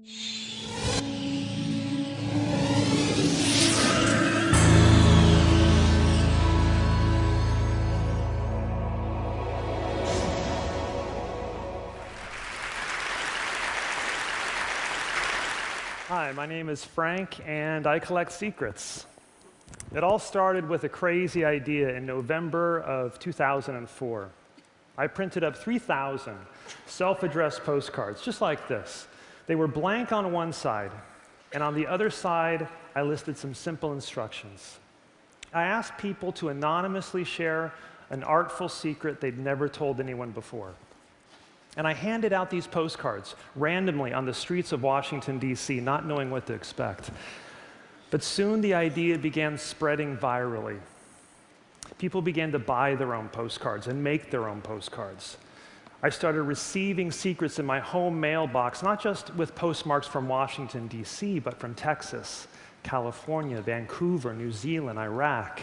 Hi, my name is Frank, and I collect secrets. It all started with a crazy idea in November of 2004. I printed up 3,000 self-addressed postcards, just like this. They were blank on one side, and on the other side, I listed some simple instructions. I asked people to anonymously share an artful secret they'd never told anyone before. And I handed out these postcards randomly on the streets of Washington, D.C., not knowing what to expect. But soon the idea began spreading virally. People began to buy their own postcards and make their own postcards. I started receiving secrets in my home mailbox, not just with postmarks from Washington, D.C., but from Texas, California, Vancouver, New Zealand, Iraq.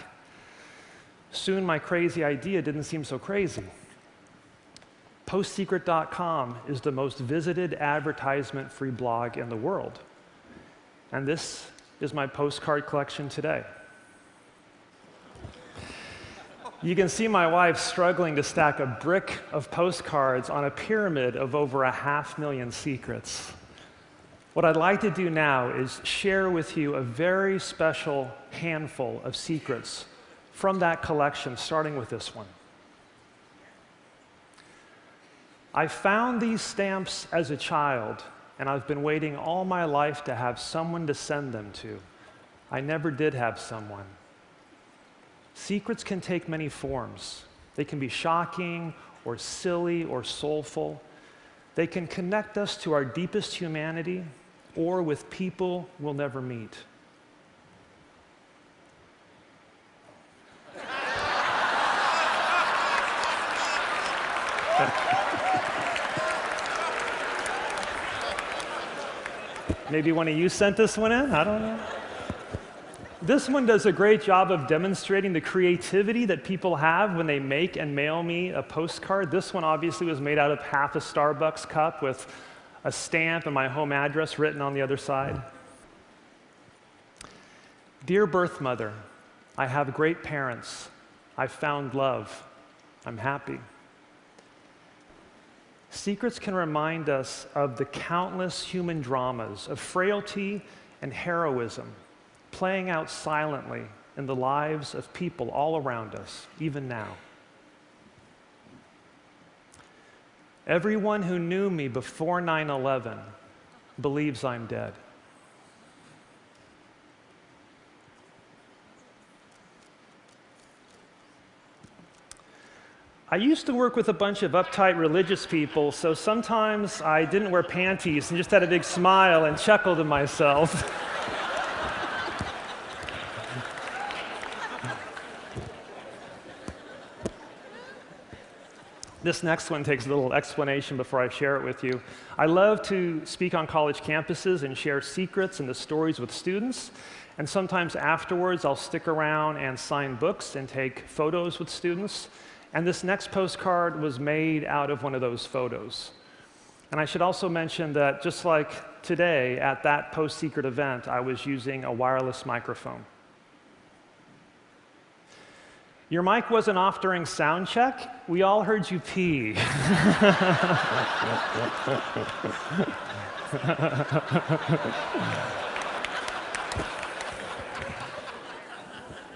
Soon my crazy idea didn't seem so crazy. PostSecret.com is the most visited advertisement-free blog in the world. And this is my postcard collection today. You can see my wife struggling to stack a brick of postcards on a pyramid of over 500,000 secrets. What I'd like to do now is share with you a very special handful of secrets from that collection, starting with this one. I found these stamps as a child, and I've been waiting all my life to have someone to send them to. I never did have someone. Secrets can take many forms. They can be shocking, or silly, or soulful. They can connect us to our deepest humanity, or with people we'll never meet. Maybe one of you sent this one in? I don't know. This one does a great job of demonstrating the creativity that people have when they make and mail me a postcard. This one obviously was made out of half a Starbucks cup with a stamp and my home address written on the other side. Dear birth mother, I have great parents. I found love. I'm happy. Secrets can remind us of the countless human dramas of frailty and heroism playing out silently in the lives of people all around us, even now. Everyone who knew me before 9/11 believes I'm dead. I used to work with a bunch of uptight religious people, so sometimes I didn't wear panties and just had a big smile and chuckled to myself. This next one takes a little explanation before I share it with you. I love to speak on college campuses and share secrets and the stories with students. And sometimes afterwards, I'll stick around and sign books and take photos with students. And this next postcard was made out of one of those photos. And I should also mention that just like today, at that post-secret event, I was using a wireless microphone. Your mic wasn't off during sound check? We all heard you pee.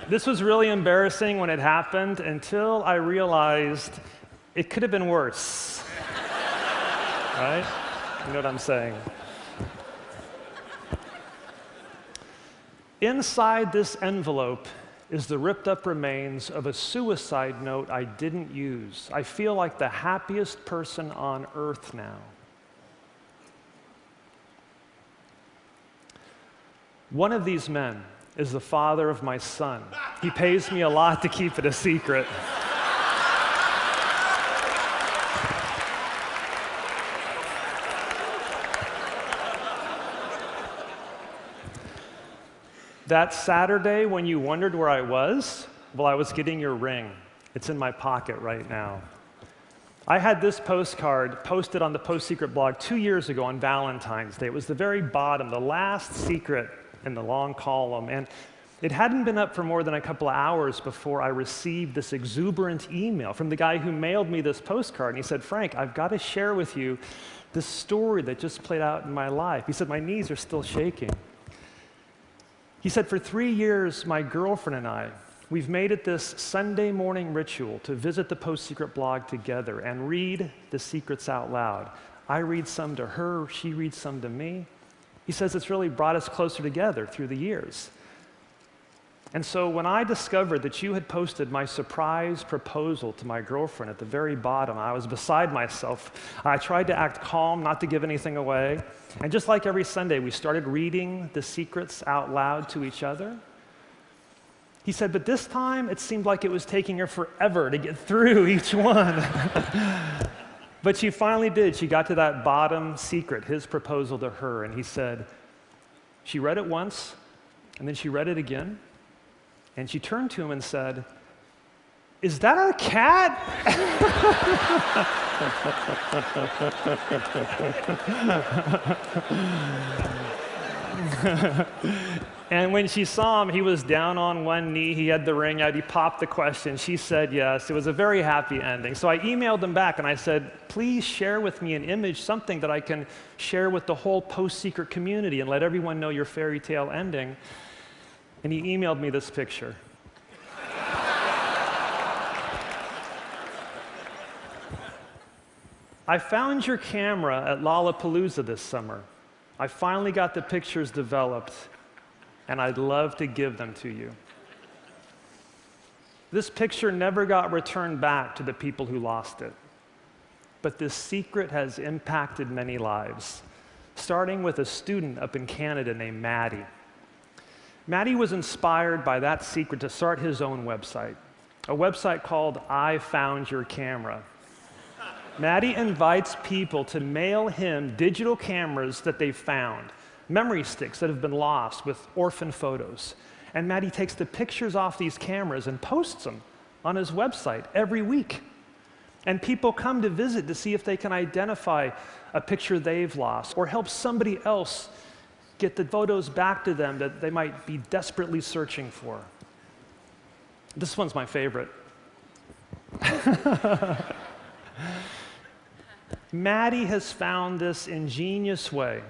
This was really embarrassing when it happened until I realized it could have been worse. Right? You know what I'm saying? Inside this envelope is the ripped up remains of a suicide note I didn't use. I feel like the happiest person on earth now. One of these men is the father of my son. He pays me a lot to keep it a secret. That Saturday when you wondered where I was, well, I was getting your ring. It's in my pocket right now. I had this postcard posted on the Post Secret blog 2 years ago on Valentine's Day. It was the very bottom, the last secret in the long column. And it hadn't been up for more than a couple of hours before I received this exuberant email from the guy who mailed me this postcard. And he said, Frank, I've got to share with you this story that just played out in my life. He said, my knees are still shaking. He said, for 3 years, my girlfriend and I, we've made it this Sunday morning ritual to visit the Post Secret blog together and read the secrets out loud. I read some to her, she reads some to me. He says it's really brought us closer together through the years. And so when I discovered that you had posted my surprise proposal to my girlfriend at the very bottom, I was beside myself. I tried to act calm, not to give anything away. And just like every Sunday, we started reading the secrets out loud to each other. He said, but this time, it seemed like it was taking her forever to get through each one. But she finally did. She got to that bottom secret, his proposal to her, and he said, she read it once, and then she read it again, and she turned to him and said, is that our cat? And when she saw him, he was down on one knee. He had the ring out. He popped the question. She said yes. It was a very happy ending. So I emailed him back, and I said, please share with me an image, something that I can share with the whole Post Secret community and let everyone know your fairy tale ending. And he emailed me this picture. I found your camera at Lollapalooza this summer. I finally got the pictures developed, and I'd love to give them to you. This picture never got returned back to the people who lost it. But this secret has impacted many lives, starting with a student up in Canada named Maddie. Maddie was inspired by that secret to start his own website, a website called I Found Your Camera. Maddie invites people to mail him digital cameras that they've found, memory sticks that have been lost with orphan photos. And Maddie takes the pictures off these cameras and posts them on his website every week. And people come to visit to see if they can identify a picture they've lost or help somebody else get the photos back to them that they might be desperately searching for. This one's my favorite. Maddie has found this ingenious way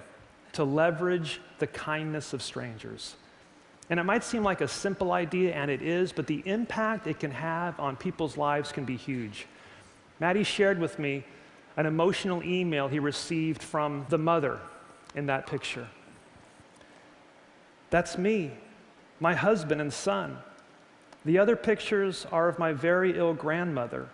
to leverage the kindness of strangers. And it might seem like a simple idea, and it is, but the impact it can have on people's lives can be huge. Maddie shared with me an emotional email he received from the mother in that picture. That's me, my husband and son. The other pictures are of my very ill grandmother